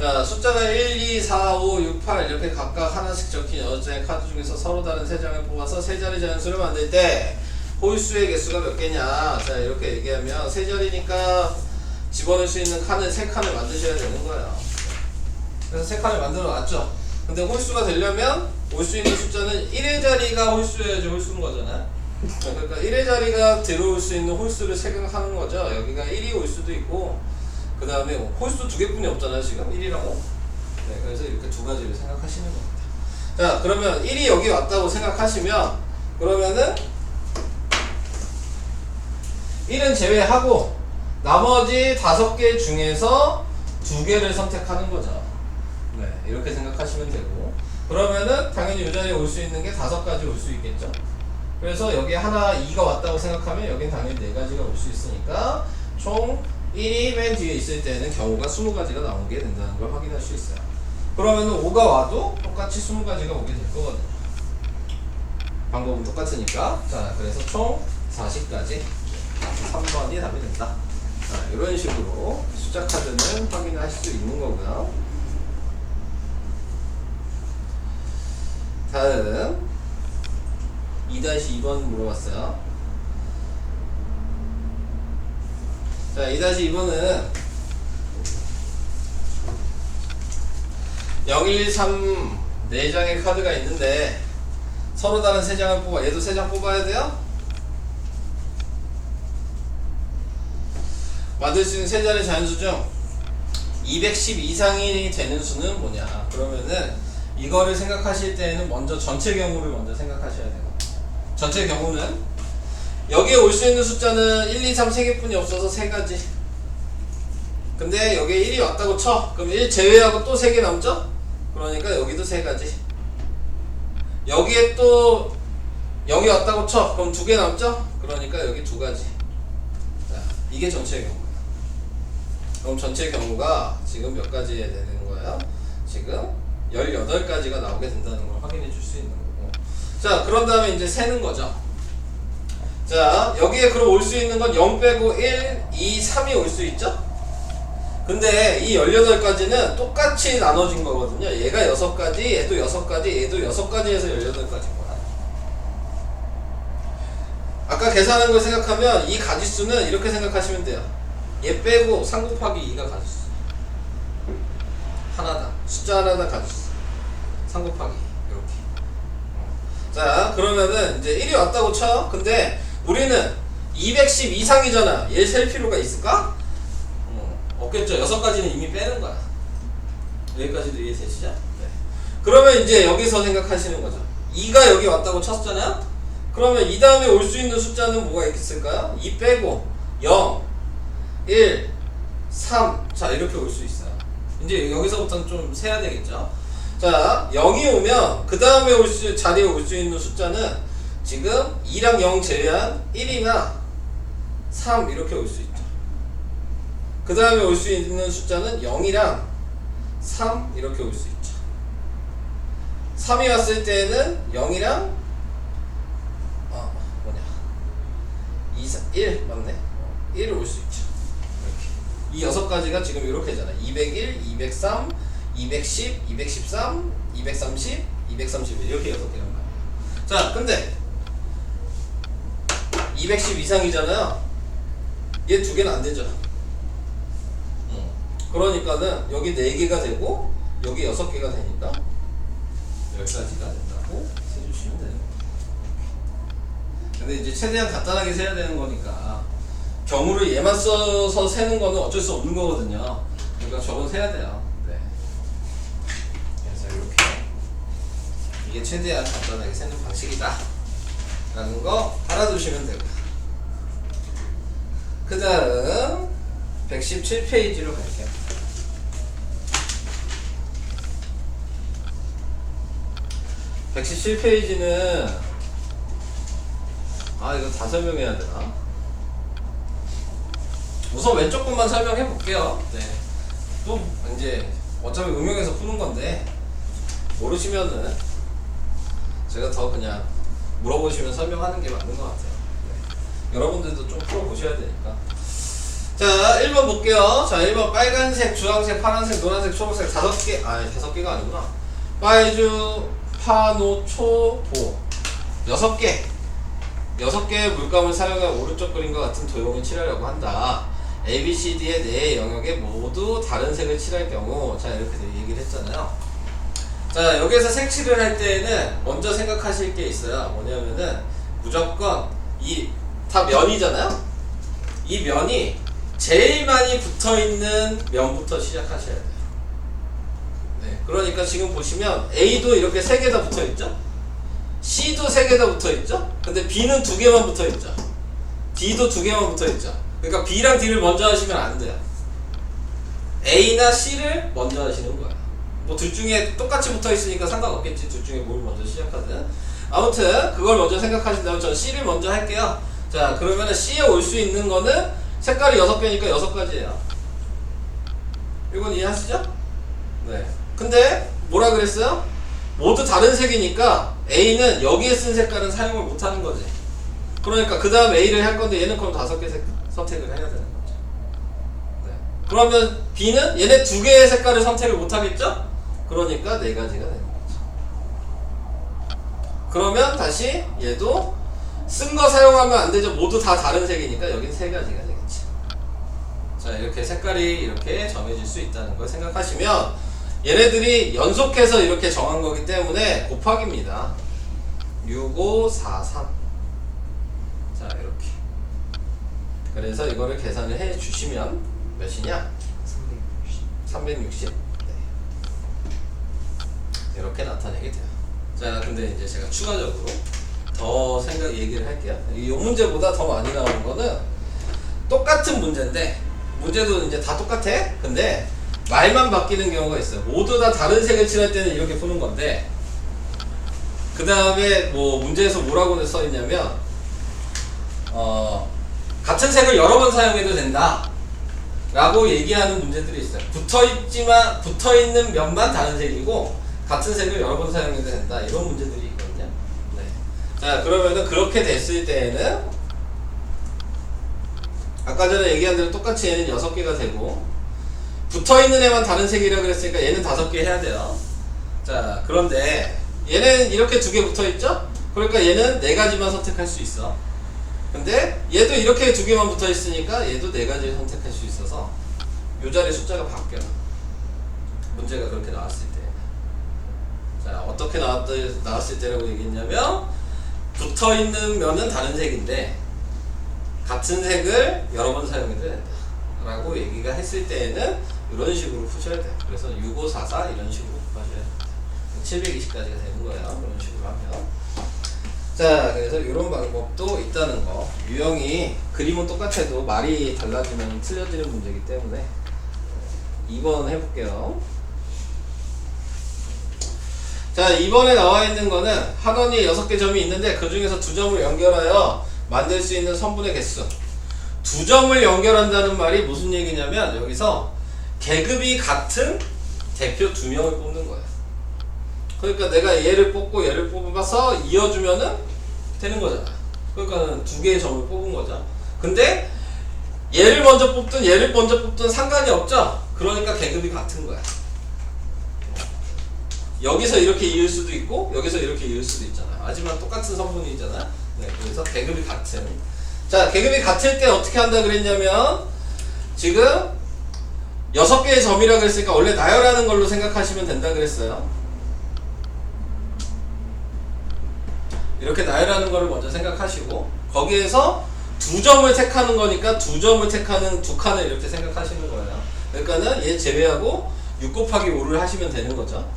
자, 숫자가 1, 2, 4, 5, 6, 8 이렇게 각각 하나씩 적힌 6장의 카드 중에서 서로 다른 3장을 뽑아서 세 자리 자연수를 만들 때 홀수의 개수가 몇 개냐. 자, 이렇게 얘기하면 세 자리니까 집어넣을 수 있는 칸을 3칸을 만드셔야 되는 거예요. 그래서 3칸을 만들어 놨죠. 근데 홀수가 되려면 올 수 있는 숫자는 1의 자리가 홀수여야지 홀수인 거잖아요. 그러니까 1의 자리가 들어올 수 있는 홀수를 생각하는 거죠. 여기가 1이 올 수도 있고, 그 다음에 홀수 2개뿐이 없잖아요, 지금. 1이랑 5. 네, 그래서 이렇게 두 가지를 생각하시는 겁니다. 자, 그러면 1이 여기 왔다고 생각하시면, 그러면은 1은 제외하고, 나머지 5개 중에서 2개를 선택하는 거죠. 네, 이렇게 생각하시면 되고, 그러면은 당연히 이 자리에 올 수 있는 게 5가지 올 수 있겠죠. 그래서 여기 하나 2가 왔다고 생각하면 여긴 당연히 4가지가 올 수 있으니까 총 1이 맨 뒤에 있을 때는 경우가 20가지가 나오게 된다는 걸 확인할 수 있어요. 그러면은 5가 와도 똑같이 20가지가 오게 될 거거든요. 방법은 똑같으니까. 자, 그래서 총 40가지. 3번이 답이 된다. 자, 이런 식으로 숫자 카드는 확인할 수 있는 거고요. 다음 2-2번 물어봤어요. 자, 2-2번은 0, 1, 3 4장의 카드가 있는데 서로 다른 3장을 뽑아. 얘도 3장 뽑아야 돼요? 만들 수 있는 3자리 자연수 중 210 이상이 되는 수는 뭐냐. 그러면은 이거를 생각하실 때에는 먼저 전체 경우를 먼저 생각하셔야 돼요. 전체 경우는 여기에 올 수 있는 숫자는 1, 2, 3 3개뿐이 없어서 3가지. 근데 여기에 1이 왔다고 쳐. 그럼 1 제외하고 또 3개 남죠? 그러니까 여기도 3가지. 여기에 또 0이 왔다고 쳐. 그럼 2개 남죠? 그러니까 여기 2가지. 자, 이게 전체 경우예요. 그럼 전체 경우가 지금 몇 가지 해야 되는 거예요? 지금 18가지가 나오게 된다는 걸 확인해 줄 수 있는 거고. 자, 그런 다음에 이제 세는 거죠. 자, 여기에 그럼 올 수 있는 건 0 빼고 1, 2, 3이 올 수 있죠? 근데 이 18가지는 똑같이 나눠진 거거든요. 얘가 6가지, 얘도 6가지, 얘도 6가지 해서 18가지인 거야. 아까 계산한 걸 생각하면 이 가지수는 이렇게 생각하시면 돼요. 얘 빼고 3 곱하기 2가 가지수. 하나다. 숫자 하나다 가지수. 3 곱하기 이렇게. 자, 그러면은 이제 1이 왔다고 쳐. 근데 우리는 210 이상이잖아. 얘 셀 필요가 있을까? 없겠죠. 6가지는 이미 빼는 거야. 여기까지도 이해되시죠? 네. 그러면 이제 여기서 생각하시는 거죠. 2가 여기 왔다고 쳤잖아요? 그러면 이 다음에 올 수 있는 숫자는 뭐가 있을까요? 2 빼고 0, 1, 3. 자, 이렇게 올 수 있어요. 이제 여기서부터는 좀 세야 되겠죠? 자, 0이 오면 그 다음에 자리에 올 수 있는 숫자는 지금 2랑 0 제외한 1이나 3 이렇게 올 수 있죠. 그 다음에 올 수 있는 숫자는 0이랑 3 이렇게 올 수 있죠. 3이 왔을 때는 0이랑 1 맞네. 1을 올 수 있죠. 이렇게. 이 6가지가 지금 이렇게잖아. 201, 203, 210, 213, 230, 231 이렇게 6개란 말이야. 자, 근데 210 이상이잖아요. 얘 2개는 안 되죠. 그러니까는 여기 4개가 되고 여기 6개가 되니까 10가지가 된다고 세주시면 되는 거예요. 근데 이제 최대한 간단하게 세야 되는 거니까 경우를 얘만 써서 세는 거는 어쩔 수 없는 거거든요. 그러니까 저건 세야 돼요. 네. 그래서 이렇게 이게 최대한 간단하게 세는 방식이다 라는 거 알아두시면 되고, 그 다음 117페이지로 갈게요. 117페이지는 이거 다 설명해야 되나? 우선 왼쪽 것만 설명해 볼게요. 네. 또 이제 어차피 응용해서 푸는 건데 모르시면은 제가 더 그냥 물어보시면 설명하는 게 맞는 것 같아요. 네. 여러분들도 좀 풀어보셔야 되니까. 자, 1번 볼게요. 자, 1번 빨간색, 주황색, 파란색, 노란색, 초록색 5개, 아니 5개가 아니구나. 빨주, 파노, 초, 보 6개 6개의 물감을 사용해 오른쪽 그림과 같은 도형을 칠하려고 한다. A, B, C, D의 네 영역에 모두 다른 색을 칠할 경우, 자 이렇게 얘기를 했잖아요. 자, 여기에서 색칠을 할 때는 먼저 생각하실 게 있어요. 뭐냐면은 무조건 이 다 면이잖아요. 이 면이 제일 많이 붙어있는 면부터 시작하셔야 돼요. 네, 그러니까 지금 보시면 A도 이렇게 3개 다 붙어있죠? C도 3개 다 붙어있죠? 근데 B는 2개만 붙어있죠? D도 2개만 붙어있죠? 그러니까 B랑 D를 먼저 하시면 안 돼요. A나 C를 먼저 하시는 거예요. 뭐 둘 중에 똑같이 붙어있으니까 상관없겠지. 둘 중에 뭘 먼저 시작하든. 아무튼 그걸 먼저 생각하신다면 저는 C를 먼저 할게요. 자, 그러면은 C에 올 수 있는 거는 색깔이 6개니까 6가지예요. 이건 이해하시죠? 네. 근데 뭐라 그랬어요? 모두 다른 색이니까 A는 여기에 쓴 색깔은 사용을 못하는 거지. 그러니까 그 다음 A를 할 건데 얘는 그럼 5개 선택을 해야 되는 거죠. 네. 그러면 B는 얘네 2개의 색깔을 선택을 못하겠죠? 그러니까 4가지가 되는 거죠. 그러면 다시 얘도 쓴 거 사용하면 안 되죠. 모두 다 다른 색이니까 여긴 3가지가 되겠지. 자, 이렇게 색깔이 이렇게 정해질 수 있다는 걸 생각하시면 얘네들이 연속해서 이렇게 정한 거기 때문에 곱하기입니다. 6, 5, 4, 3. 자, 이렇게. 그래서 이거를 계산을 해 주시면 몇이냐? 360. 네. 이렇게 나타내게 돼요. 자, 근데 이제 제가 추가적으로 더 얘기를 할게요. 이 문제보다 더 많이 나오는 거는 똑같은 문제인데, 문제도 이제 다 똑같아. 근데 말만 바뀌는 경우가 있어요. 모두 다 다른 색을 칠할 때는 이렇게 푸는 건데, 그 다음에 뭐 문제에서 뭐라고 써 있냐면, 같은 색을 여러 번 사용해도 된다 라고 얘기하는 문제들이 있어요. 붙어있는 면만 다른 색이고 같은 색을 여러 번 사용해도 된다, 이런 문제들이 있거든요. 네. 자, 그러면은 그렇게 됐을 때에는 아까 전에 얘기한 대로 똑같이 얘는 6개가 되고, 붙어있는 애만 다른 색이라 그랬으니까 얘는 5개 해야 돼요. 자, 그런데 얘는 이렇게 2개 붙어있죠? 그러니까 얘는 4가지만 선택할 수 있어. 근데 얘도 이렇게 2개만 붙어있으니까 얘도 4가지를 선택할 수 있어서 요 자리 숫자가 바뀌어요. 문제가 그렇게 나왔을 때. 자, 어떻게 나왔을 때라고 얘기했냐면, 붙어있는 면은 다른 색인데 같은 색을 여러 번 사용해도 된다 라고 얘기가 했을 때에는 이런 식으로 푸셔야 돼요. 그래서 6544 이런 식으로 푸셔야 됩니다. 720까지가 되는 거예요. 이런 식으로 하면. 자, 그래서 이런 방법도 있다는 거. 유형이 그림은 똑같아도 말이 달라지면 틀려지는 문제이기 때문에 2번 해볼게요. 자, 2번에 나와 있는 거는 한 원이 6개 점이 있는데 그 중에서 2점을 연결하여 만들 수 있는 선분의 개수. 2점을 연결한다는 말이 무슨 얘기냐면, 여기서 계급이 같은 대표 2명을 뽑는 거예요. 그러니까 내가 얘를 뽑고 얘를 뽑아서 이어주면은 되는 거잖아. 그러니까 2개의 점을 뽑은 거죠. 근데 얘를 먼저 뽑든 얘를 먼저 뽑든 상관이 없죠. 그러니까 계급이 같은 거야. 여기서 이렇게 이을 수도 있고 여기서 이렇게 이을 수도 있잖아. 하지만 똑같은 성분이잖아. 네, 그래서 계급이 같은. 자, 계급이 같을 때 어떻게 한다 그랬냐면, 지금 6개의 점이라고 했으니까 원래 나열하는 걸로 생각하시면 된다 그랬어요. 이렇게 나열하는 거를 먼저 생각하시고, 거기에서 2점을 택하는 거니까 2점을 택하는 2칸을 이렇게 생각하시는 거예요. 그러니까는 얘 제외하고 6 곱하기 5를 하시면 되는 거죠.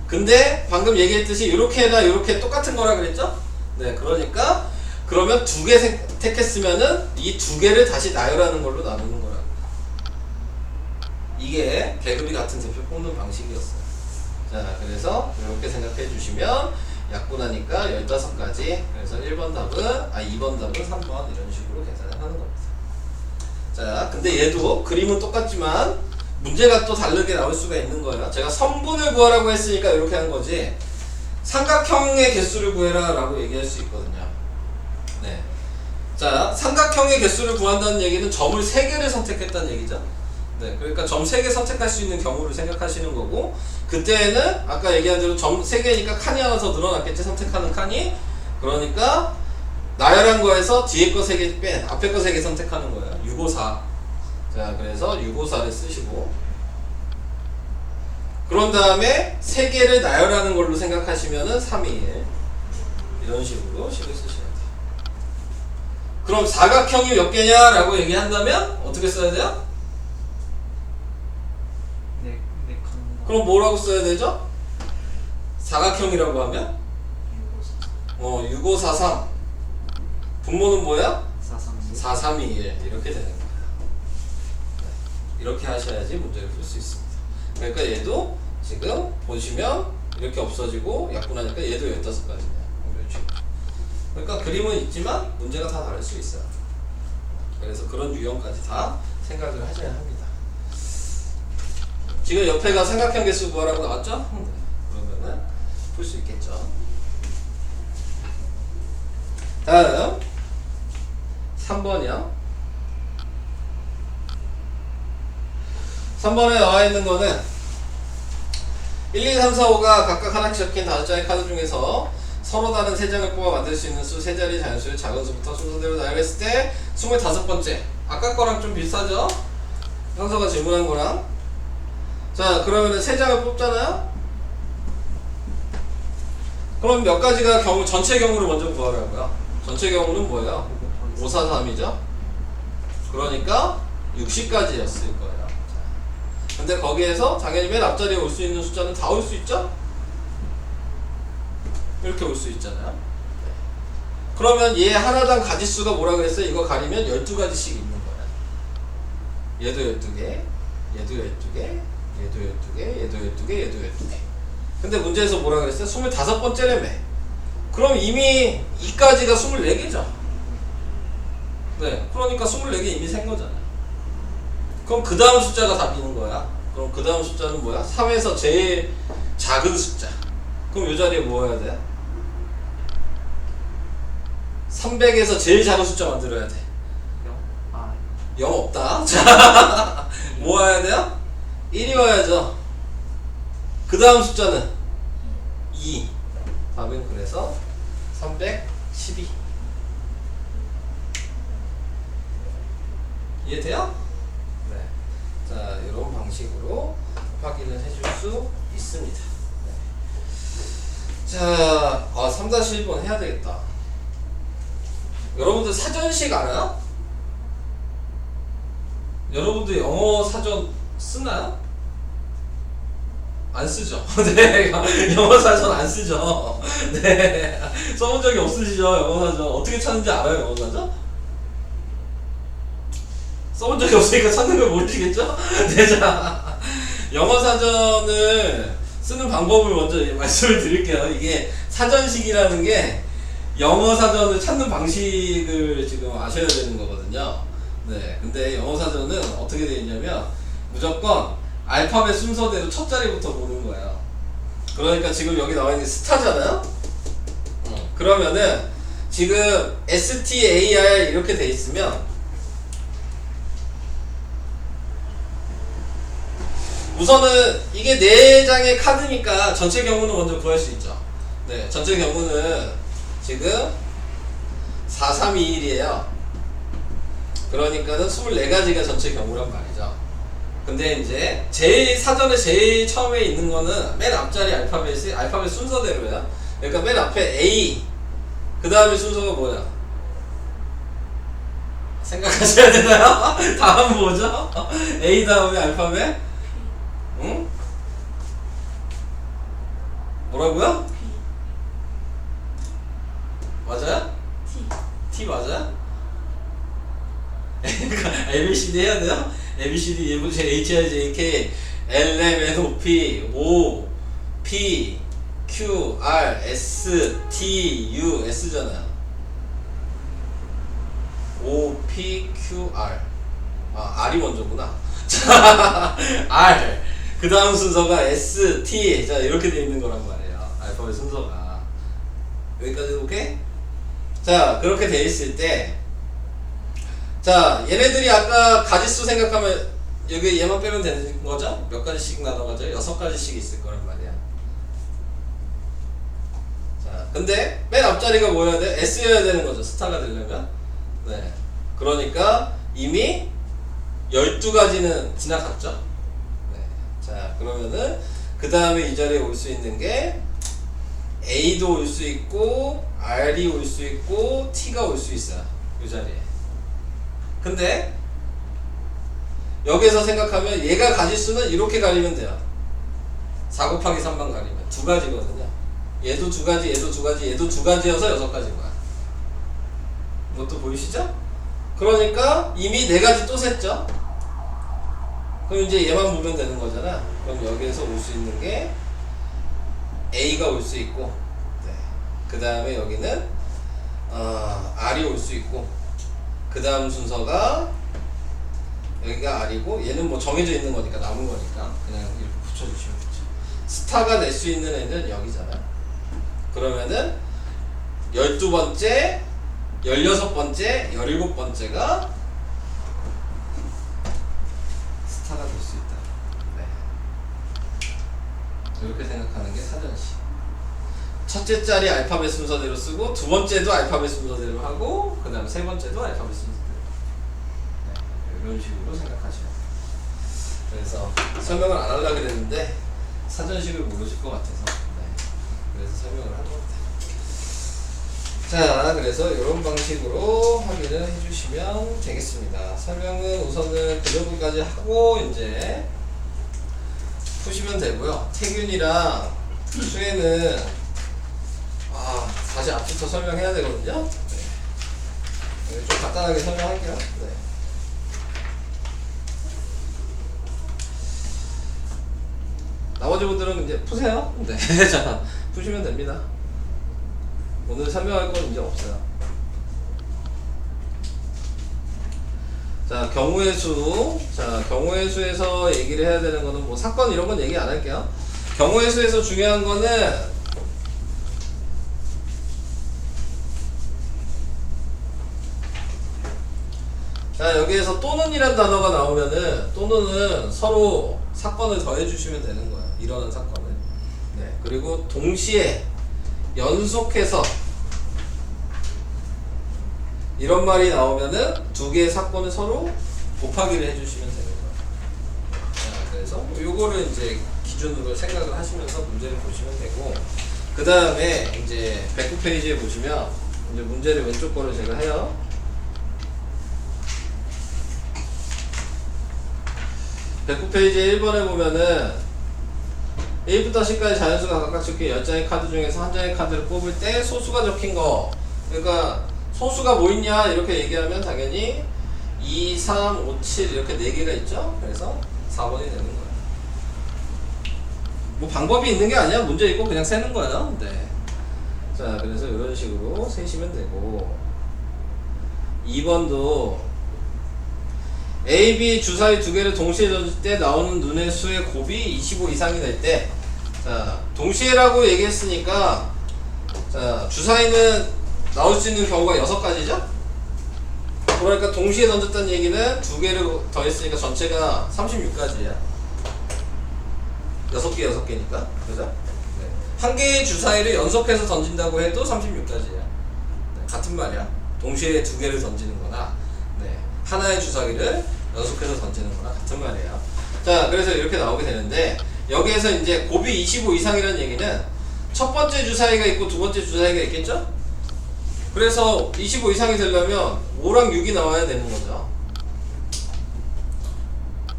근데 방금 얘기했듯이 이렇게나 이렇게 똑같은 거라 그랬죠? 네, 그러니까 그러면 2개 택했으면은 이 2개를 다시 나열하는 걸로 나누는 거라고. 이게 계급이 같은 대표 뽑는 방식이었어요. 자, 그래서 이렇게 생각해 주시면 약분하니까 15가지. 그래서 1번 답은 2번 답은 3번 이런 식으로 계산을 하는 겁니다. 자, 근데 얘도 그림은 똑같지만 문제가 또 다르게 나올 수가 있는 거예요. 제가 선분을 구하라고 했으니까 이렇게 한 거지, 삼각형의 개수를 구해라 라고 얘기할 수 있거든요. 네. 자, 삼각형의 개수를 구한다는 얘기는 점을 3개를 선택했다는 얘기죠. 네, 그러니까 점 3개 선택할 수 있는 경우를 생각하시는 거고, 그때는 아까 얘기한 대로 점 3개니까 칸이 하나 더 늘어났겠지, 선택하는 칸이. 그러니까 나열한 거에서 뒤에 거 3개 뺀 앞에 거 3개 선택하는 거예요. 654. 자, 그래서 654를 쓰시고, 그런 다음에 3개를 나열하는 걸로 생각하시면은 321 이런 식으로 식을 쓰시면 돼요. 그럼 사각형이 몇 개냐 라고 얘기한다면 어떻게 써야 돼요? 네, 그럼 뭐라고 써야 되죠? 사각형이라고 하면 6543. 분모는 뭐야? 4321 이렇게 되는 거예요. 이렇게 하셔야지 문제를 풀 수 있습니다. 그러니까 얘도 지금 보시면 이렇게 없어지고 약분하니까 얘도 15가지네요. 그러니까 그림은 있지만 문제가 다 다를 수 있어요. 그래서 그런 유형까지 다 생각을 하셔야 합니다. 지금 옆에가 삼각형 개수 구하라고 나왔죠? 그러면은 풀 수 있겠죠. 다음 3번이요. 3번에 나와 있는 거는 1, 2, 3, 4, 5가 각각 하나씩 적힌 5장의 카드 중에서 서로 다른 3장을 뽑아 만들 수 있는 수 3자리 자연수의 작은 수부터 순서대로 나열했을 때 25번째. 아까 거랑 좀 비슷하죠? 형서가 질문한 거랑. 자, 그러면은 3장을 뽑잖아요? 그럼 몇 가지가 경우, 전체 경우를 먼저 구하라고요. 전체 경우는 뭐예요? 543이죠? 그러니까 60가지였을 거예요. 근데 거기에서 당연히 맨 앞자리에 올 수 있는 숫자는 다 올 수 있죠? 이렇게 올 수 있잖아요. 그러면 얘 하나당 가지수가 뭐라 그랬어요? 이거 가리면 12가지씩 있는 거야. 얘도 12개, 얘도 12개, 얘도 12개, 얘도 12개, 얘도 12개. 근데 문제에서 뭐라 그랬어요? 25번째라며. 그럼 이미 2까지가 24개죠? 네, 그러니까 24개 이미 생 거잖아요. 그럼 그 다음 숫자가 답이는 거야. 그럼 그 다음 숫자는 뭐야? 3에서 제일 작은 숫자. 그럼 이 자리에 뭐 해야 돼? 300에서 제일 작은 숫자 만들어야 돼. 0 없다. 자, 뭐 해야 돼요? 1이 와야죠. 그 다음 숫자는 2. 답은 그래서 312. 이해돼요? 네. 자, 이런 방식으로 확인을 해줄 수 있습니다. 네. 자, 3-1번 해야 되겠다. 여러분들 사전식 알아요? 여러분들 영어 사전 쓰나요? 안 쓰죠. 네, 영어 사전 안 쓰죠. 네, 써본 적이 없으시죠? 영어 사전 어떻게 찾는지 알아요? 영어 사전? 써본 적이 없으니까 찾는 걸 모르시겠죠? 네, 자, 영어 사전을 쓰는 방법을 먼저 말씀을 드릴게요. 이게 사전식이라는 게 영어 사전을 찾는 방식을 지금 아셔야 되는 거거든요. 네, 근데 영어 사전은 어떻게 되어 있냐면 무조건 알파벳 순서대로 첫 자리부터 보는 거예요. 그러니까 지금 여기 나와 있는 스타잖아요? 그러면은 지금 STAR 이렇게 돼 있으면 우선은 이게 4장의 카드니까 전체 경우는 먼저 구할 수 있죠. 네, 전체 경우는 지금 4321이에요. 그러니까는 24가지가 전체 경우란 말이죠. 근데 이제 제일 사전에 제일 처음에 있는 거는 맨 앞자리 알파벳이 알파벳 순서대로야. 그러니까 맨 앞에 A, 그 다음에 순서가 뭐야? 생각하셔야 되나요? 다음 뭐죠? A 다음에 알파벳? 응? 뭐라고요? 맞아요? T 맞아요? ABCD 해야 돼요? ABCD, H, I, J, K, L, M, N, O, P, O, P, Q, R, S, T, U, S잖아요. O, P, Q, R. R이 먼저구나. 자, R. 그 다음 순서가 S, T. 자, 이렇게 되어 있는 거란 말이에요. 알파벳 순서가. 여기까지 오케이? 자, 그렇게 되어 있을 때, 자, 얘네들이 아까 가지수 생각하면 여기 얘만 빼면 되는 거죠? 몇 가지씩 나눠가죠? 6가지씩 있을 거란 말이야. 자, 근데 맨 앞자리가 뭐여야 돼? S여야 되는 거죠. 스타가 되려면. 네. 그러니까 이미 12가지는 지나갔죠? 네. 자, 그러면은 그 다음에 이 자리에 올 수 있는 게 A도 올 수 있고 R이 올 수 있고 T가 올 수 있어요. 이 자리에. 근데 여기서 생각하면 얘가 가지수는 이렇게 가리면 돼요. 4 곱하기 3만 가리면 2가지거든요. 얘도 2가지, 얘도 2가지, 얘도 2가지여서 6가지인 거야. 이것도 보이시죠? 그러니까 이미 4가지 또 셌죠? 그럼 이제 얘만 보면 되는 거잖아. 그럼 여기에서 올 수 있는 게 A가 올 수 있고, 네. 그 다음에 여기는 R이 올 수 있고, 그 다음 순서가 여기가 R이고, 얘는 뭐 정해져 있는 거니까, 남은 거니까 그냥 이렇게 붙여주시면 되죠. 스타가 낼 수 있는 애는 여기잖아. 그러면은 12번째, 16번째, 17번째가 스타가 될 수 있다. 네. 이렇게 생각하는 게 사전시. 첫째 자리 알파벳 순서대로 쓰고, 두 번째도 알파벳 순서대로 하고, 그 다음에 세 번째도 알파벳 순서대로. 네. 이런 식으로 생각하셔야 돼요. 그래서 설명을 안 하려고 그랬는데 사전식을 모르실 것 같아서, 네. 그래서 설명을 하는 겁니다. 자, 그래서 이런 방식으로 확인을 해주시면 되겠습니다. 설명은 우선은 그 정도까지 하고 이제 푸시면 되고요. 태균이랑 수혜는 다시 앞부터 설명해야 되거든요. 네. 좀 간단하게 설명할게요. 네. 나머지 분들은 이제 푸세요. 네. 자, 푸시면 됩니다. 오늘 설명할 건 이제 없어요. 자, 경우의 수. 자, 경우의 수에서 얘기를 해야 되는 거는 뭐 사건 이런 건 얘기 안 할게요. 경우의 수에서 중요한 거는 자, 여기에서 또는이란 단어가 나오면은 또는은 서로 사건을 더해 주시면 되는 거예요. 일어난 사건을. 네. 그리고 동시에 연속해서 이런 말이 나오면은 두 개의 사건을 서로 곱하기를 해주시면 되는 거예요. 자, 그래서 요거를 이제 기준으로 생각을 하시면서 문제를 보시면 되고, 그 다음에 이제 109페이지에 보시면 이제 문제를 왼쪽 거를 제가 해요. 109페이지 1번에 보면은 A부터 C까지 자연수가 각각 적힌 10장의 카드 중에서 한 장의 카드를 뽑을 때 소수가 적힌 거, 그러니까 소수가 뭐 있냐 이렇게 얘기하면 당연히 2, 3, 5, 7 이렇게 4개가 있죠. 그래서 4번이 되는 거예요. 뭐 방법이 있는 게 아니야. 문제 있고 그냥 세는 거예요. 네. 자, 그래서 이런 식으로 세시면 되고, 2번도 A, B 주사위 두 개를 동시에 던질 때 나오는 눈의 수의 곱이 25 이상이 될 때, 자, 동시에라고 얘기했으니까, 자, 주사위는 나올 수 있는 경우가 6가지죠? 그러니까 동시에 던졌다는 얘기는 두 개를 더했으니까 전체가 36가지야. 6개니까. 그죠? 네. 한 개의 주사위를 연속해서 던진다고 해도 36가지야. 네, 같은 말이야. 동시에 두 개를 던지는 거나, 네, 하나의 주사위를 연속해서 던지는 거나 같은 말이에요. 자, 그래서 이렇게 나오게 되는데, 여기에서 이제 곱이 25 이상이라는 얘기는 첫 번째 주사위가 있고 두 번째 주사위가 있겠죠? 그래서 25 이상이 되려면 5랑 6이 나와야 되는 거죠.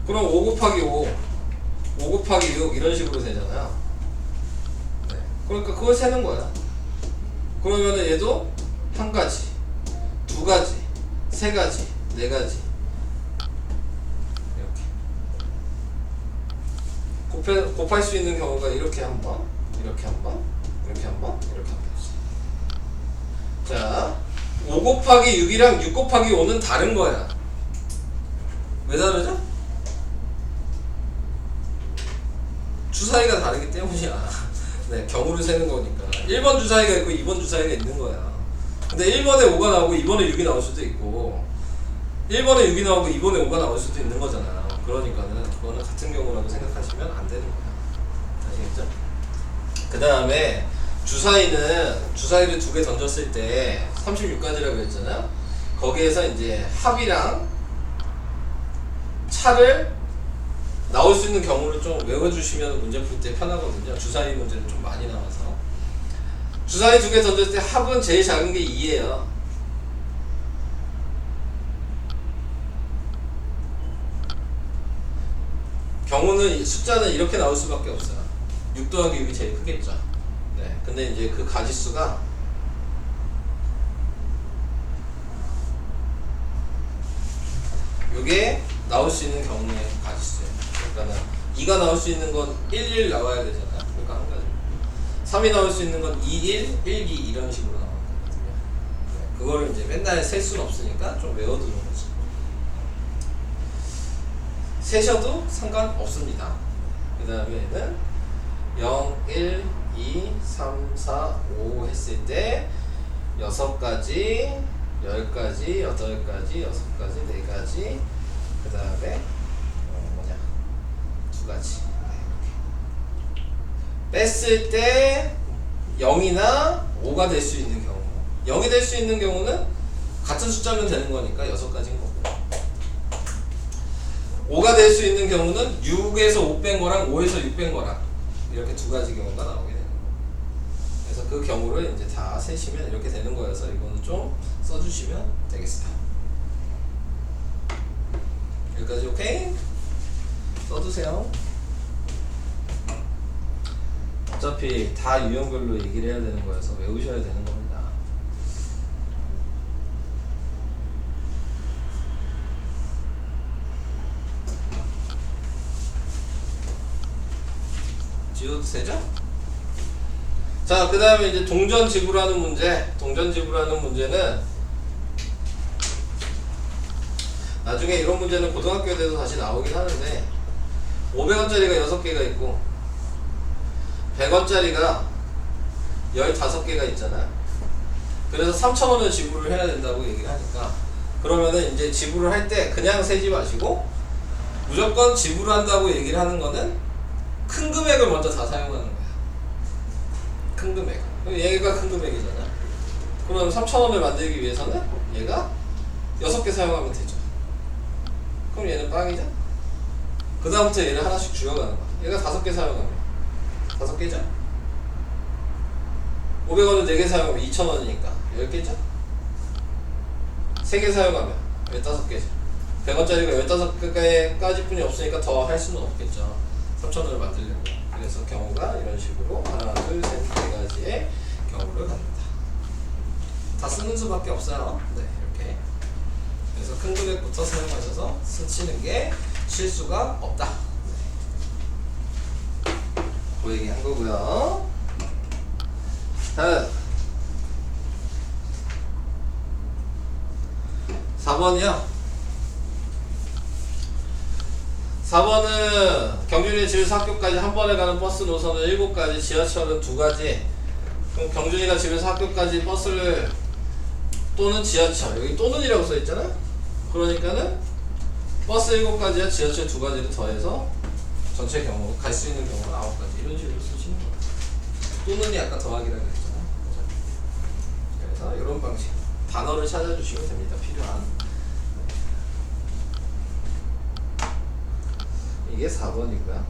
그럼 5 곱하기 5, 5 곱하기 6 이런 식으로 되잖아요. 네. 그러니까 그걸 세는 거야. 그러면은 얘도 한 가지, 두 가지, 세 가지, 네 가지 이렇게 곱할 수 있는 경우가 이렇게 한 번, 이렇게 한 번, 이렇게 한 번, 이렇게 한 번. 자, 5 곱하기 6이랑 6 곱하기 5는 다른 거야. 왜 다르죠? 주사위가 다르기 때문이야. 네, 경우를 세는 거니까. 1번 주사위가 있고 2번 주사위가 있는 거야. 근데 1번에 5가 나오고 2번에 6이 나올 수도 있고, 1번에 6이 나오고 2번에 5가 나올 수도 있는 거잖아. 그러니까는 그거는 같은 경우라고 생각하시면 안 되는 거야. 아시겠죠? 그 다음에 주사위를 두 개 던졌을 때 36가지라고 했잖아. 거기에서 이제 합이랑 차를 나올 수 있는 경우를 좀 외워주시면 문제 풀 때 편하거든요. 주사위 문제는 좀 많이 나와서. 주사위 두 개 던졌을 때 합은 제일 작은 게 2예요. 경우는 숫자는 이렇게 나올 수밖에 없어요. 6 더하기 6이 제일 크겠죠. 네. 근데 이제 그 가지수가 요게 나올 수 있는 경우의 가지수예요. 그러니까는 2가 나올 수 있는 건 1, 1 나와야 되잖아요. 그러니까 한 가지. 3이 나올 수 있는 건 2, 1, 1, 2 이런 식으로 나오는 거거든요. 네. 그거를 이제 맨날 셀 수는 없으니까 좀 외워두는 거지. 세셔도 상관없습니다. 그 다음에는 0, 1, 2, 3, 4, 5 했을 때 6가지, 10가지, 8가지, 6가지, 4가지, 그 다음에 2가지. 뺐을 때 0이나 5가 될 수 있는 경우, 0이 될 수 있는 경우는 같은 숫자면 되는 거니까 6가지인 거고, 5가 될 수 있는 경우는 6에서 5 뺀 거랑 5에서 6 뺀 거랑 이렇게 두 가지 경우가 나오게 되는 거예요. 그래서 그 경우를 이제 다 세시면 이렇게 되는 거여서 이거는 좀 써주시면 되겠습니다. 여기까지 오케이? 써두세요. 어차피 다 유형별로 얘기를 해야 되는 거여서 외우셔야 되는 겁니다. 지워도 되죠? 자, 그 다음에 이제 동전 지불하는 문제. 동전 지불하는 문제는 나중에 이런 문제는 고등학교에 돼서 다시 나오긴 하는데 500원짜리가 6개가 있고 100원짜리가 15개가 있잖아요. 그래서 3,000원을 지불을 해야 된다고 얘기를 하니까, 그러면은 이제 지불을 할 때 그냥 세지 마시고 무조건 지불한다고 얘기를 하는 거는 큰 금액을 먼저 다 사용하는 거야. 큰 금액. 얘가 큰 금액이잖아. 그럼 3,000원을 만들기 위해서는 얘가 6개 사용하면 되죠. 그럼 얘는 빵이죠? 그 다음부터 얘를 하나씩 줄여가는 거야. 얘가 5개 사용하면 5개죠? 500원을 4개 사용하면 2,000원이니까 10개죠? 3개 사용하면 15개죠. 100원짜리가 15개까지 뿐이 없으니까 더 할 수는 없겠죠. 3,000원을 만들려고. 그래서 경우가 이런 식으로 하나, 둘, 셋, 4가지의 경우를 갖는다. 다 쓰는 수밖에 없어요. 네, 이렇게. 그래서 큰 금액부터 사용하셔서 쓰시는 게 실수가 없다. 그 얘기 한 거고요. 다음 4번이요. 4번은 경준이 집에서 학교까지 한 번에 가는 버스 노선은 7가지, 지하철은 2가지. 그럼 경준이가 집에서 학교까지 버스를 또는 지하철, 여기 또는이라고 써있잖아. 그러니까는 버스 7가지와 지하철 2가지를 더해서 전체 경우, 갈 수 있는 경우는 9가지. 이런 식으로 쓰시는 거예요. 또는이 아까 더하기라고 했잖아. 그래서 이런 방식 단어를 찾아주시면 됩니다. 필요한. 이게 4번이고요.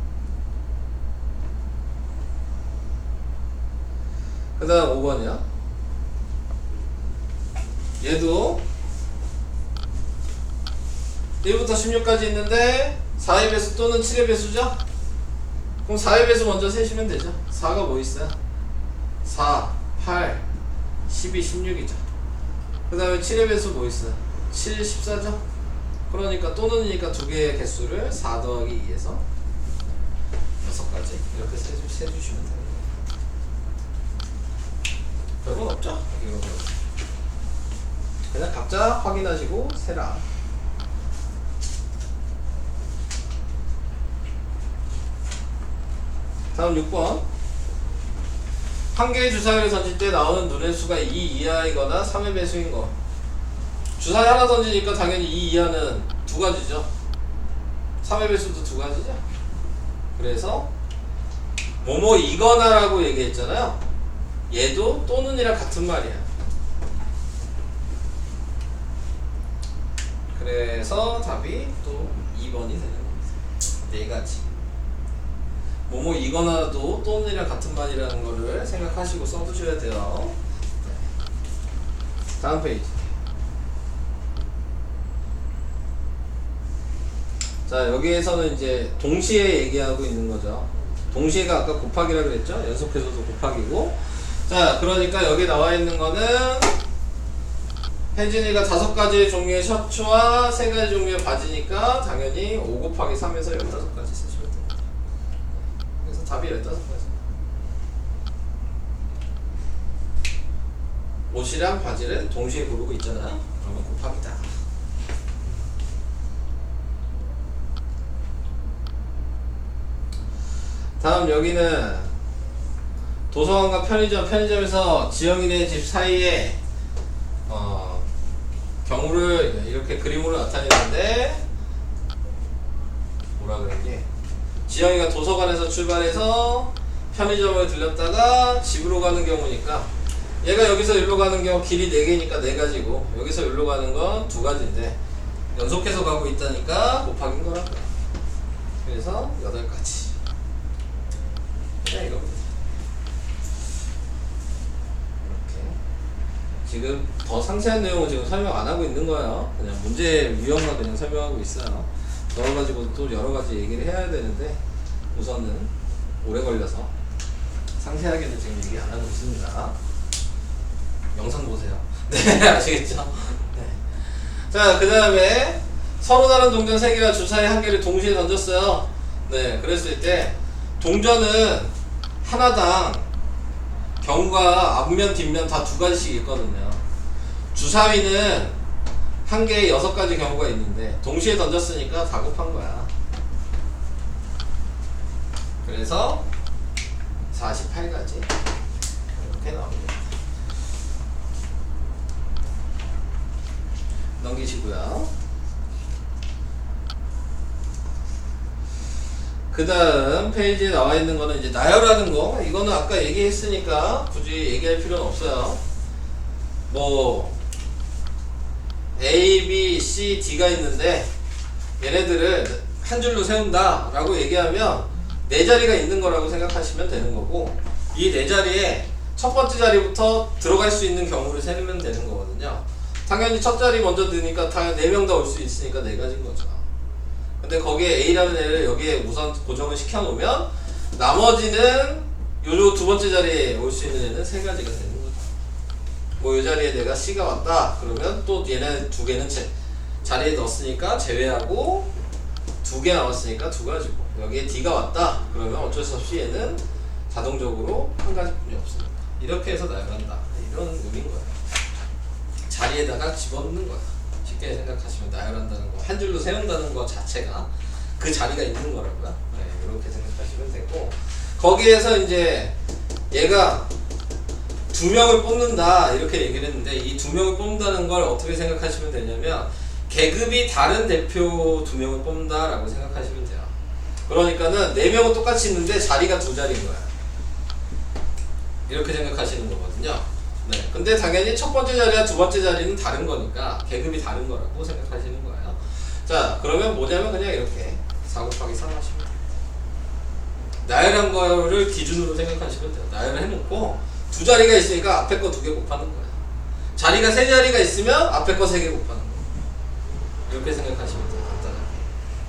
그 다음 5번이요. 얘도 1부터 16까지 있는데 4의 배수 또는 7의 배수죠? 그럼 4의 배수 먼저 세시면 되죠. 4가 뭐 있어요? 4, 8, 12, 16이죠. 그 다음에 7의 배수 뭐 있어요? 7, 14죠? 그러니까 또는이니까 두 개의 개수를 4 더하기 2에서 6가지 이렇게 세주시면 됩니다. 별건 없죠? 그냥 각자 확인하시고 세라. 다음 6번. 한 개의 주사위를 던질 때 나오는 눈의 수가 2 이하이거나 3의 배수인 거. 주사위 하나 던지니까 당연히 이 이하는 두 가지죠. 3의 배수도 두 가지죠. 그래서 뭐뭐 이거나라고 얘기했잖아요. 얘도 또는이랑 같은 말이야. 그래서 답이 또 2번이 되는 겁니다. 네 가지. 뭐뭐 이거나도 또는이랑 같은 말이라는 거를 생각하시고 써두셔야 돼요. 다음 페이지. 자, 여기에서는 이제 동시에 얘기하고 있는 거죠. 동시에가 아까 곱하기라 그랬죠? 연속해서도 곱하기고. 자, 그러니까 여기 나와 있는 거는 혜진이가 5가지 종류의 셔츠와 3가지 종류의 바지니까 당연히 5 곱하기 3에서 15가지 쓰시면 됩니다. 그래서 답이 15가지. 옷이랑 바지를 동시에 고르고 있잖아요. 그러면 곱하기다. 다음 여기는 도서관과 편의점에서 지영이네 집 사이에 경우를 이렇게 그림으로 나타내는데 뭐라 그랬니? 지영이가 도서관에서 출발해서 편의점을 들렸다가 집으로 가는 경우니까 얘가 여기서 여기로 가는 경우 길이 4개니까 4가지고 여기서 여기로 가는 건 2가지인데 연속해서 가고 있다니까 곱하기인 거라고요. 그래서 8가지. 그냥 이겁니다. 이렇게 지금 더 상세한 내용은 지금 설명 안 하고 있는 거예요. 그냥 문제 유형만 그냥 설명하고 있어요. 그거 가지고 또 여러 가지 얘기를 해야 되는데 우선은 오래 걸려서 상세하게는 지금 얘기 안 하고 있습니다. 영상 보세요. 네, 아시겠죠? 네. 자, 그 다음에 서로 다른 동전 3개와 주사위 1개를 동시에 던졌어요. 네, 그랬을 때 동전은 하나당 경과 앞면 뒷면 다 2가지씩 있거든요. 주사위는 한 개에 6가지 경우가 있는데 동시에 던졌으니까 다 곱한 거야. 그래서 48가지 이렇게 나옵니다. 넘기시고요. 그 다음 페이지에 나와 있는 거는 이제 나열하는 거. 이거는 아까 얘기했으니까 굳이 얘기할 필요는 없어요. 뭐 A, B, C, D가 있는데 얘네들을 한 줄로 세운다 라고 얘기하면 4자리가 있는 거라고 생각하시면 되는 거고, 이 4자리에 첫 번째 자리부터 들어갈 수 있는 경우를 세면 되는 거거든요. 당연히 첫 자리 먼저 드니까 다 4명 다 올 수 있으니까 4가지인 거죠. 근데 거기에 A라는 애를 여기에 우선 고정을 시켜놓으면 나머지는 요 2번째 자리에 올 수 있는 애는 3가지가 되는 거죠. 뭐 이 자리에 내가 C가 왔다 그러면 또 얘네 2개는 자리에 넣었으니까 제외하고 2개 남았으니까 2가지고, 여기에 D가 왔다 그러면 어쩔 수 없이 얘는 자동적으로 1가지뿐이 없습니다. 이렇게 해서 나열한다, 이런 의미인 거예요. 자리에다가 집어넣는 거야. 쉽게 생각하시면 나열한다는 거, 한 줄로 세운다는 거 자체가 그 자리가 있는 거라고요. 네, 이렇게 생각하시면 되고, 거기에서 이제 얘가 2명을 뽑는다 이렇게 얘기를 했는데, 이 2명을 뽑는다는 걸 어떻게 생각하시면 되냐면 계급이 다른 대표 2명을 뽑는다 라고 생각하시면 돼요. 그러니까는 4명은 똑같이 있는데 자리가 2자리인 거야. 이렇게 생각하시는 거거든요. 네. 근데 당연히 첫 번째 자리와 2번째 자리는 다른 거니까 계급이 다른 거라고 생각하시는 거예요. 자, 그러면 뭐냐면 그냥 이렇게 4 곱하기 3 하시면 돼요. 나열한 거를 기준으로 생각하시면 돼요. 나열을 해놓고 2자리가 있으니까 앞에 거 2개 곱하는 거예요. 자리가 3자리가 있으면 앞에 거 3개 곱하는 거예요. 이렇게 생각하시면 돼요. 간단하게.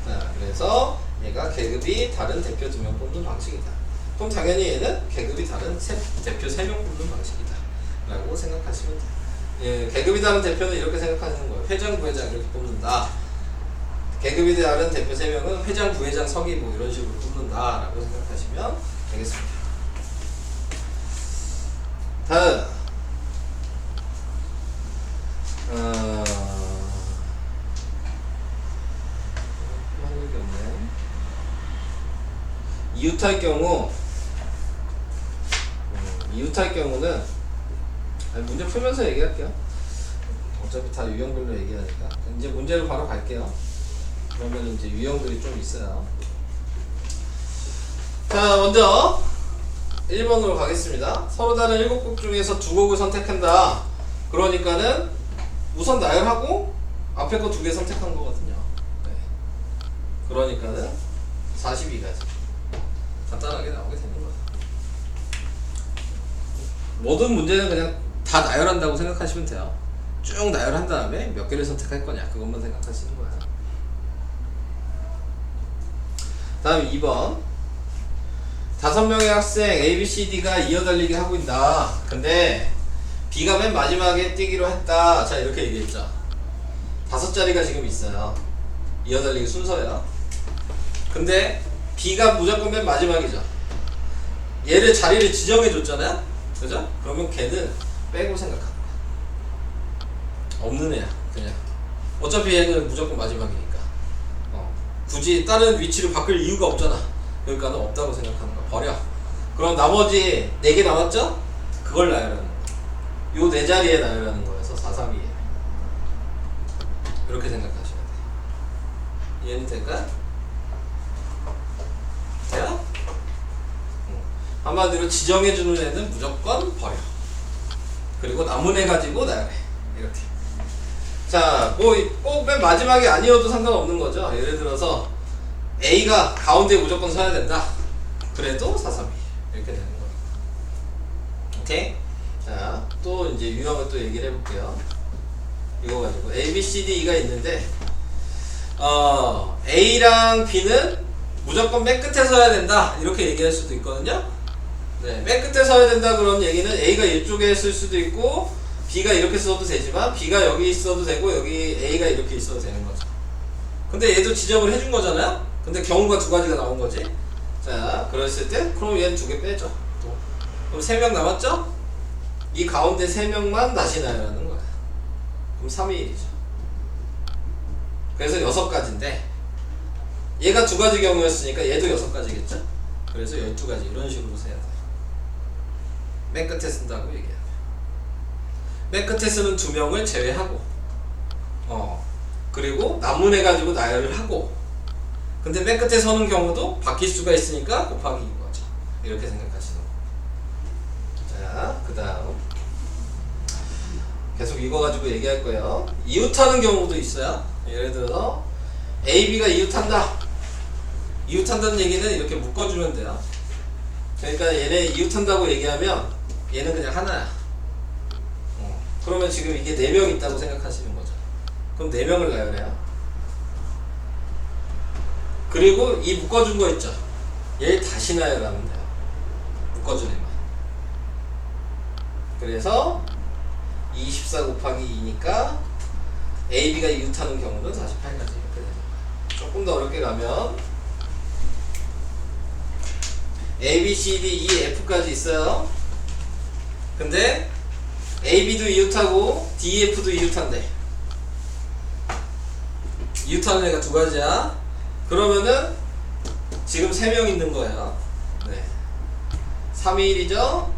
자, 그래서 얘가 계급이 다른 대표 2명 뽑는 방식이다. 그럼 당연히 얘는 계급이 다른 대표 3명 뽑는 방식이다 라고 생각하시면 돼요. 예, 계급이 다른 대표는 이렇게 생각하시는 거예요. 회장, 부회장 이렇게 뽑는다. 계급이 다른 대표 3명은 회장, 부회장, 서기 뭐 이런 식으로 뽑는다 라고 생각하시면 되겠습니다. 다음 이웃할 경우는 문제 풀면서 얘기할게요. 어차피 다 유형별로 얘기하니까 이제 문제로 바로 갈게요. 그러면 이제 유형들이 좀 있어요. 자, 먼저 1번으로 가겠습니다. 서로 다른 7곡 중에서 2곡을 선택한다. 그러니까는 우선 나열하고 앞에 거 2개 선택한 거거든요. 네. 그러니까는 42가지 간단하게 나오게 되는 거예요. 모든 문제는 그냥 다 나열한다고 생각하시면 돼요. 쭉 나열한 다음에 몇 개를 선택할 거냐 그것만 생각하시는 거예요. 다음 2번 5명의 학생 A, B, C, D가 이어달리기 하고 있다. 근데 B가 맨 마지막에 뛰기로 했다. 자, 이렇게 얘기했죠. 5자리가 지금 있어요. 이어달리기 순서야. 근데 B가 무조건 맨 마지막이죠. 얘를 자리를 지정해 줬잖아요. 그죠? 그러면 걔는 빼고 생각하는 거야. 없는 애야 그냥. 어차피 얘는 무조건 마지막이니까 굳이 다른 위치를 바꿀 이유가 없잖아. 그러니까 없다고 생각하는 거야. 버려. 그럼 나머지 4개 남았죠? 그걸 나열하는 거야. 요 4자리에 나열하는 거여서 4, 3, 2에 이렇게 생각하셔야 돼. 이해는 될까? 돼요? 한마디로 지정해주는 애는 무조건 버려. 그리고 남은 애 가지고 나열해. 이렇게. 자, 뭐 꼭 맨 마지막이 아니어도 상관없는 거죠. 예를 들어서 A가 가운데에 무조건 서야 된다. 그래도 4, 3, 2 이렇게 되는 거예요. 오케이? 자, 또 이제 유형을 또 얘기를 해볼게요. 이거 가지고 A, B, C, D가 있는데 A랑 B는 무조건 맨 끝에 서야 된다. 이렇게 얘기할 수도 있거든요. 네, 맨 끝에 서야 된다 그런 얘기는 A가 이쪽에 있을 수도 있고 B가 이렇게 써도 되지만 B가 여기 있어도 되고 여기 A가 이렇게 있어도 되는 거죠. 근데 얘도 지정을 해준 거잖아요. 근데 경우가 2가지가 나온 거지. 자, 그랬을 때 그럼 얘는 2개 빼죠. 또. 그럼 3명 남았죠? 이 가운데 3명만 다시 나열하는 거야. 그럼 3의 1이죠. 그래서 6가지인데 얘가 2가지 경우였으니까 얘도 6가지겠죠? 그래서 12가지 이런 식으로 세야 돼. 맨 끝에 쓴다고 얘기해야 돼. 맨 끝에 쓰는 2명을 제외하고 그리고 남은 애 가지고 나열을 하고 근데 맨 끝에 서는 경우도 바뀔 수가 있으니까 곱하기 2인 거죠. 이렇게 생각하시는 거. 자, 그 다음 계속 이거 가지고 얘기할 거예요. 이웃하는 경우도 있어요. 예를 들어서 A, B가 이웃한다. 이웃한다는 얘기는 이렇게 묶어주면 돼요. 그러니까 얘네 이웃한다고 얘기하면 얘는 그냥 하나야. 그러면 지금 이게 4명 있다고 생각하시는 거죠. 그럼 4명을 나열해요. 그리고 이 묶어준 거 있죠. 얘를 다시 나열하면 돼요. 묶어준 애만. 그래서 24 곱하기 2니까 A, B가 이웃하는 경우는 48가지 이렇게 되는 거예요. 조금 더 어렵게 가면 A, B, C, D, E, F까지 있어요. 근데 A, B도 이웃하고 D, F도 이웃한대. 이웃하는 애가 2가지야. 그러면은 지금 3명 있는 거예요. 네. 3이 1이죠.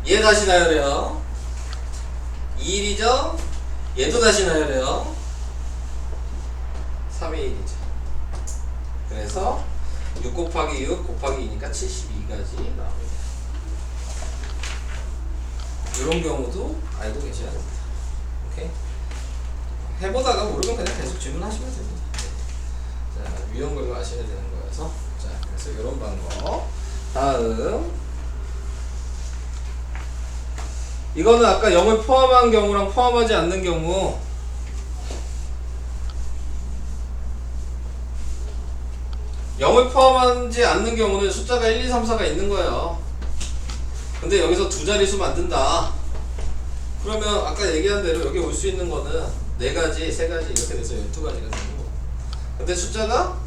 얘 다시 나열해요. 2, 1이죠. 얘도 다시 나열해요. 3이 1이죠. 그래서 6 곱하기 6 곱하기 2니까 72가지 나옵니다. 이런 경우도 알고 계셔야 됩니다. 오케이? 해보다가 모르면 그냥 계속 질문하시면 됩니다. 자, 유형별로 아셔야 되는 거여서. 자, 그래서 이런 방법. 다음. 이거는 아까 0을 포함한 경우랑 포함하지 않는 경우. 영을 포함하지 않는 경우는 숫자가 1, 2, 3, 4가 있는 거예요. 근데 여기서 2자릿수 만든다. 그러면 아까 얘기한 대로 여기 올 수 있는 거는 4가지, 3가지 이렇게 돼서 12가지가 되는 거고. 근데 숫자가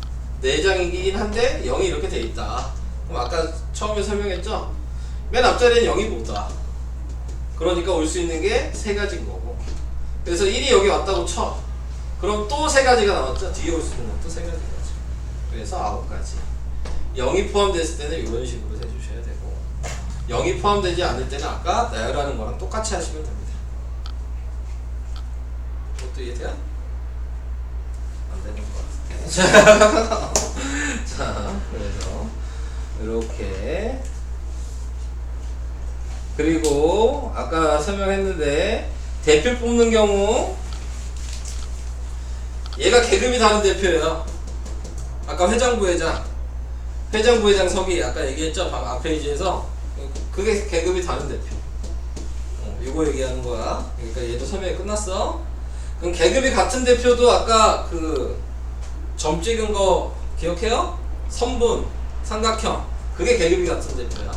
4장이긴 한데 0이 이렇게 돼 있다. 그럼 아까 처음에 설명했죠? 맨 앞자리는 0이 못 와. 그러니까 올 수 있는 게 3가지인 거고. 그래서 1이 여기 왔다고 쳐. 그럼 또 3가지가 나왔죠? 뒤에 올 수 있는 것도 3가지인 거죠. 그래서 9가지. 0이 포함됐을 때는 이런 식으로 해주셔야 되고 0이 포함되지 않을 때는 아까 나열하는 거랑 똑같이 하시면 됩니다. 또 이해돼요? 안 되는 것 같아. 자, 그래서 이렇게. 그리고 아까 설명했는데 대표 뽑는 경우 얘가 계급이 다른 대표예요. 아까 회장 부회장 석이 아까 얘기했죠? 앞 페이지에서. 그게 계급이 다른 대표. 이거 얘기하는 거야. 그러니까 얘도 설명이 끝났어. 그럼 계급이 같은 대표도 아까 그 점 찍은 거 기억해요? 선분, 삼각형. 그게 계급이 같은 대표야.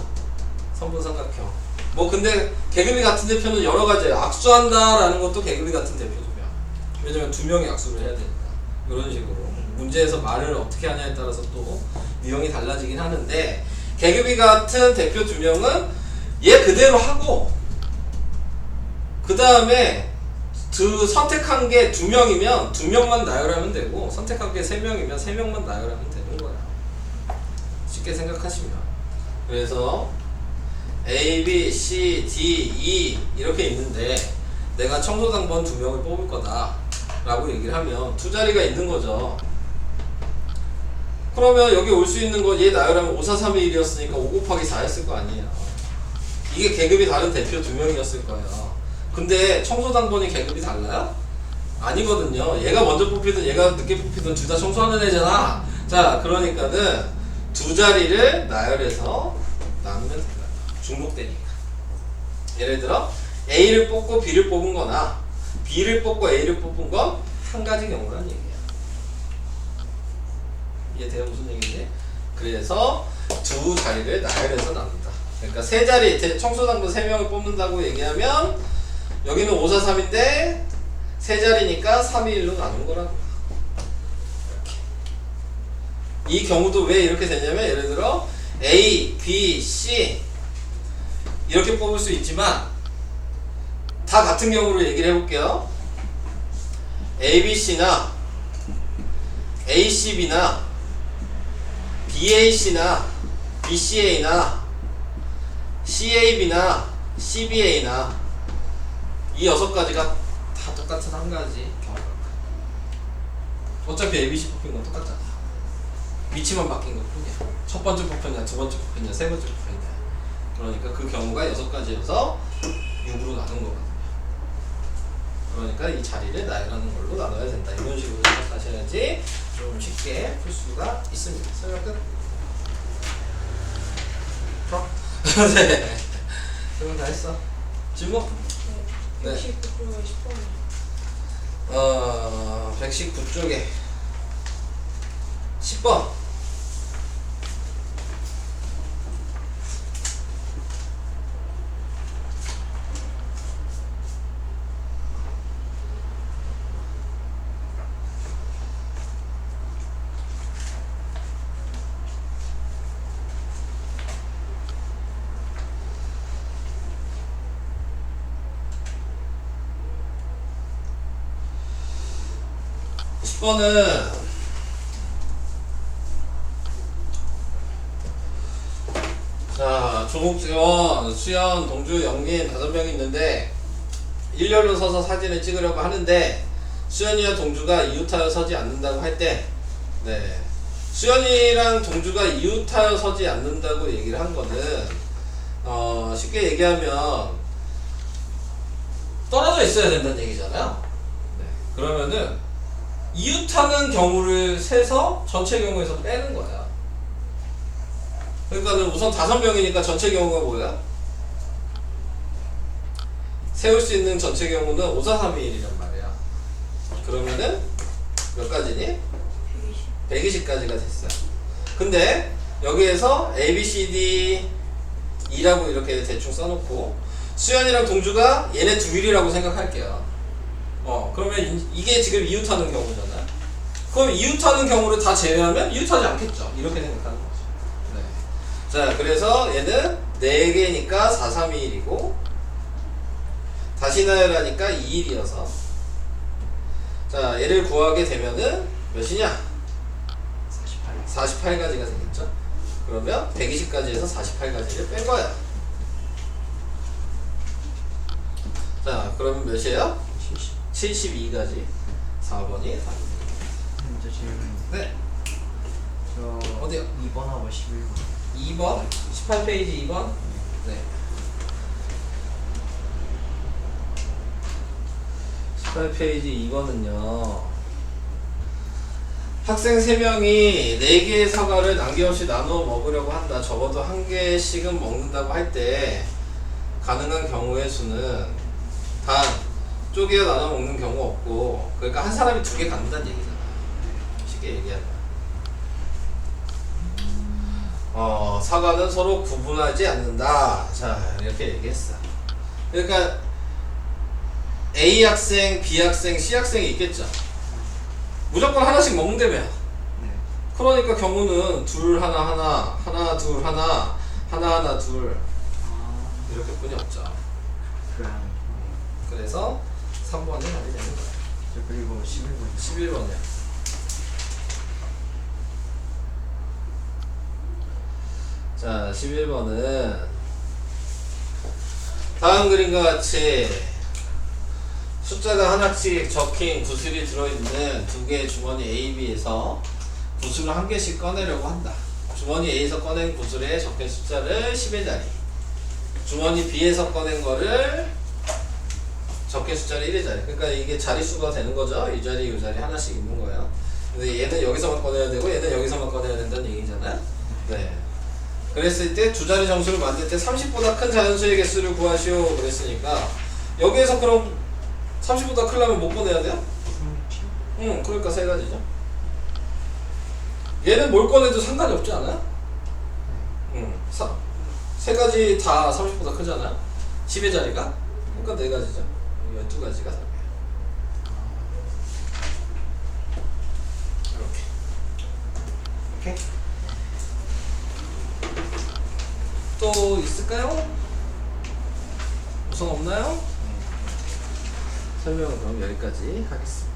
선분, 삼각형. 뭐 근데 계급이 같은 대표는 여러 가지예요. 악수한다라는 것도 계급이 같은 대표 두 명. 왜냐면 두 명이 악수를 해야 되니까. 이런 식으로. 문제에서 말을 어떻게 하냐에 따라서 또 유형이 달라지긴 하는데, 계급이 같은 대표 두 명은 얘 그대로 하고, 그 다음에 선택한 게 두 명이면 두 명만 나열하면 되고, 선택한 게 세 명이면 세 명만 나열하면 되는 거야. 쉽게 생각하시면. 그래서 A, B, C, D, E 이렇게 있는데 내가 청소당번 두 명을 뽑을 거다 라고 얘기를 하면 두 자리가 있는 거죠. 그러면 여기 올 수 있는 거 얘 나열하면 5, 4, 3, 2, 1이었으니까 5 곱하기 4였을 거 아니에요. 이게 계급이 다른 대표 두 명이었을 거예요. 근데 청소당번이 계급이 달라요? 아니거든요. 얘가 먼저 뽑히든 얘가 늦게 뽑히든 둘 다 청소하는 애잖아. 자, 그러니까는 두 자리를 나열해서 나누면 된다. 중복되니까. 예를 들어 A를 뽑고 B를 뽑은 거나 B를 뽑고 A를 뽑은 건 한 가지 경우란 얘기야. 이해돼요? 무슨 얘기인지? 그래서 두 자리를 나열해서 나눈다. 그러니까 세 자리, 청소당번 3명을 뽑는다고 얘기하면 여기는 5, 4, 3인데 세 자리니까 3, 2, 1로 나눈 거라고. 이렇게. 이 경우도 왜 이렇게 되냐면 예를 들어 A, B, C 이렇게 뽑을 수 있지만 다 같은 경우로 얘기를 해볼게요. A, B, C나 A, C, B나 B, A, C나 B, C, A나 C, A, B나 C, B, A나 이 6가지가 다 똑같은 한 가지 경우가. 어차피 A, B, C 뽑힌 건 똑같잖아. 위치만 바뀐 것 뿐이야. 첫 번째 뽑혔냐, 두 번째 뽑혔냐, 세 번째 뽑혔냐. 그러니까 그 경우가 6가지여서 6으로 나눈 거거든요. 그러니까 이 자리를 나열하는 걸로 나눠야 된다. 이런 식으로 생각하셔야지 좀 쉽게 풀 수가 있습니다. 설명 끝. 네. 설명 다 했어. 질문? 네. 119쪽에 10번. 119쪽에 10번. 번은 자, 조국지원, 수연, 동주, 영민 5명이 있는데 일렬로 서서 사진을 찍으려고 하는데 수연이와 동주가 이웃하여 서지 않는다고 할 때, 네, 수연이랑 동주가 이웃하여 서지 않는다고 얘기를 한 거는 쉽게 얘기하면 떨어져 있어야 된다는 얘기잖아요. 네, 그러면은 이웃하는 경우를 세서 전체 경우에서 빼는 거야. 그러니까는 우선 5명이니까 전체 경우가 뭐야? 세울 수 있는 전체 경우는 5, 4, 3, 2, 1이란 말이야. 그러면은 몇 가지니? 120까지가 됐어요. 근데 여기에서 A, B, C, D, E라고 이렇게 대충 써놓고 수연이랑 동주가 얘네 둘이라고 생각할게요. 그러면 이게 지금 이웃하는 경우잖아. 그럼 이웃하는 경우를 다 제외하면 이웃하지 않겠죠. 이렇게 생각하는 거죠. 네. 자, 그래서 얘는 4개니까 4, 3, 2, 1이고 다시 나열하니까 2, 1이어서 자, 얘를 구하게 되면은 몇이냐? 48가지가 생겼죠. 그러면 120가지에서 48가지를 뺀 거야. 자, 그러면 몇이에요? 72까지 4번이 답입니다. 저 질문. 네. 저 어디요? 2번하고 11번. 2번 18페이지 2번. 네. 18페이지 2번은요. 학생 3명이 4개의 사과를 남김없이 나누어 먹으려고 한다. 적어도 1개씩은 먹는다고 할 때 가능한 경우의 수는 단 쪼개어 나눠 먹는 경우 없고, 그러니까 한 사람이 2개 갖는다는 얘기잖아. 쉽게 얘기하면 사과는 서로 구분하지 않는다. 자, 이렇게 얘기했어. 그러니까 A 학생, B 학생, C 학생이 있겠죠. 무조건 하나씩 먹는다며. 네. 그러니까 경우는 둘 하나 하나, 하나 둘 하나, 하나 하나 둘 아, 이렇게 뿐이 없죠. 그냥. 그래서 3번이 답이 되는 거야. 저 그리고 11번. 11번이야. 자, 11번은 다음 그림과 같이 숫자가 하나씩 적힌 구슬이 들어있는 2개의 주머니 A, B에서 구슬을 1개씩 꺼내려고 한다. 주머니 A에서 꺼낸 구슬에 적힌 숫자를 10의 자리, 주머니 B에서 꺼낸 거를 적힌 숫자를 1의 자리. 그러니까 이게 자릿수가 되는 거죠. 이 자리, 이 자리 하나씩 있는 거예요. 근데 얘는 여기서만 꺼내야 되고 얘는 여기서만 꺼내야 된다는 얘기잖아요. 네. 그랬을 때 두 자리 정수를 만들 때 30보다 큰 자연수의 개수를 구하시오 그랬으니까 여기에서 그럼 30보다 크려면 못 꺼내야 돼요? 응, 그러니까 세 가지죠. 얘는 뭘 꺼내도 상관이 없지 않아요? 응, 세 가지 다 30보다 크잖아요? 10의 자리가? 그러니까 네 가지죠. 12가지가 답이에요. 이렇게. 오케이? 또 있을까요? 우선 없나요? 설명은 그럼 여기까지 하겠습니다.